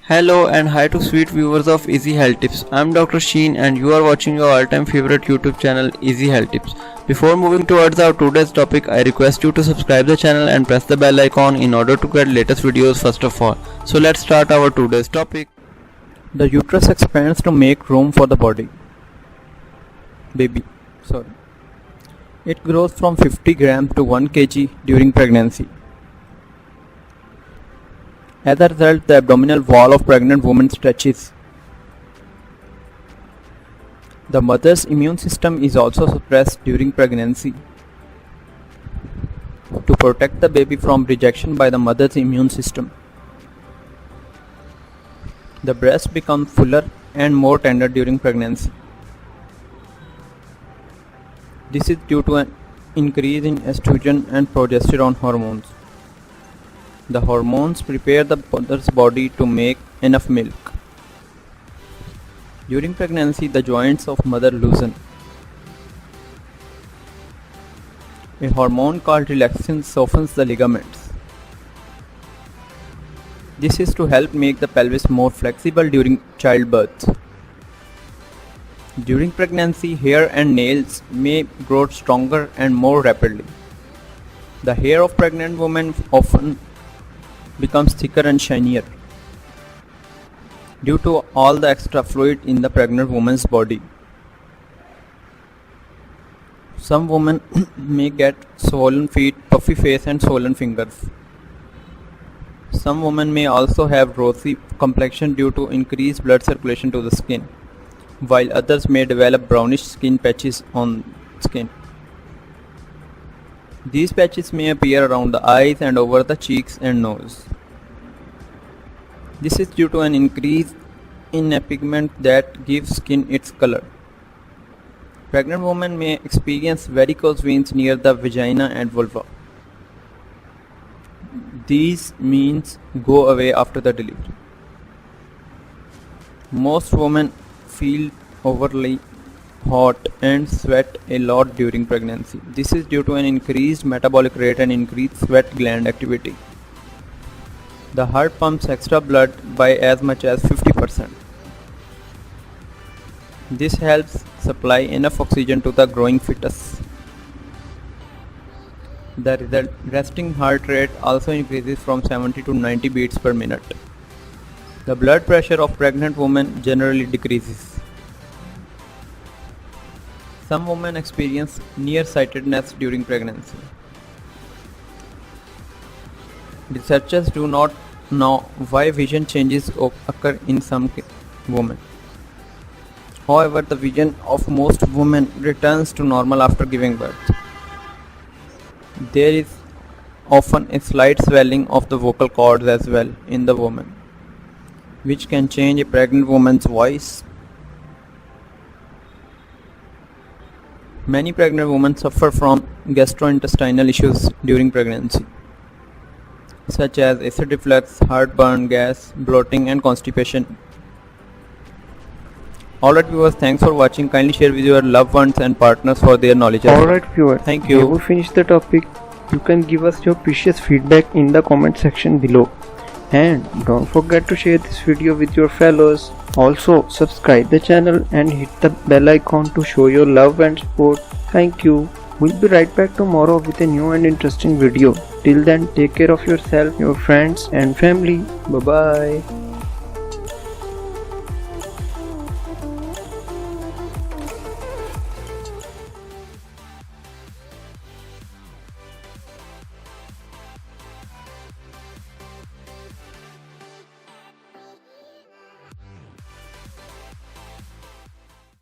Hello and hi to sweet viewers of Easy Health Tips. I'm Dr. Sheen and you are watching your all-time favorite YouTube channel Easy Health Tips. Before moving towards our today's topic, I request you to subscribe the channel and press the bell icon in order to get latest videos first of all. So let's start our today's topic. The uterus expands to make room for the baby. It grows from 50 grams to 1 kg during pregnancy. As a result, the abdominal wall of pregnant woman stretches. The mother's immune system is also suppressed during pregnancy to protect the baby from rejection by the mother's immune system. The breast becomes fuller and more tender during pregnancy. This is due to an increase in estrogen and progesterone hormones. The hormones prepare the mother's body to make enough milk. During pregnancy, the joints of mother loosen. A hormone called relaxin softens the ligaments. This is to help make the pelvis more flexible during childbirth. During pregnancy, hair and nails may grow stronger and more rapidly. The hair of pregnant women often becomes thicker and shinier due to all the extra fluid in the pregnant woman's body. Some women may get swollen feet, puffy face and swollen fingers. Some women may also have rosy complexion due to increased blood circulation to the skin, while others may develop brownish skin patches on skin. These patches may appear around the eyes and over the cheeks and nose. This is due to an increase in a pigment that gives skin its color. Pregnant women may experience varicose veins near the vagina and vulva. These veins go away after the delivery. Most women feel overly hot and sweat a lot during pregnancy. This is due to an increased metabolic rate and increased sweat gland activity. The heart pumps extra blood by as much as 50%. This helps supply enough oxygen to the growing fetus. The resting heart rate also increases from 70 to 90 beats per minute. The blood pressure of pregnant women generally decreases. Some women experience nearsightedness during pregnancy. Researchers do not know why vision changes occur in some women. However, the vision of most women returns to normal after giving birth. There is often a slight swelling of the vocal cords as well in the woman, which can change a pregnant woman's voice. Many pregnant women suffer from gastrointestinal issues during pregnancy, such as acid reflux, heartburn, gas, bloating and constipation. Alright viewers, thanks for watching. Kindly share with your loved ones and partners for their knowledge. Alright viewers, thank you. Before we finish the topic, you can give us your precious feedback in the comment section below. And don't forget to share this video with your fellows. Also subscribe the channel and hit the bell icon to show your love and support. Thank you. We'll be right back tomorrow with a new and interesting video. Till then, take care of yourself, your friends and family. Bye bye.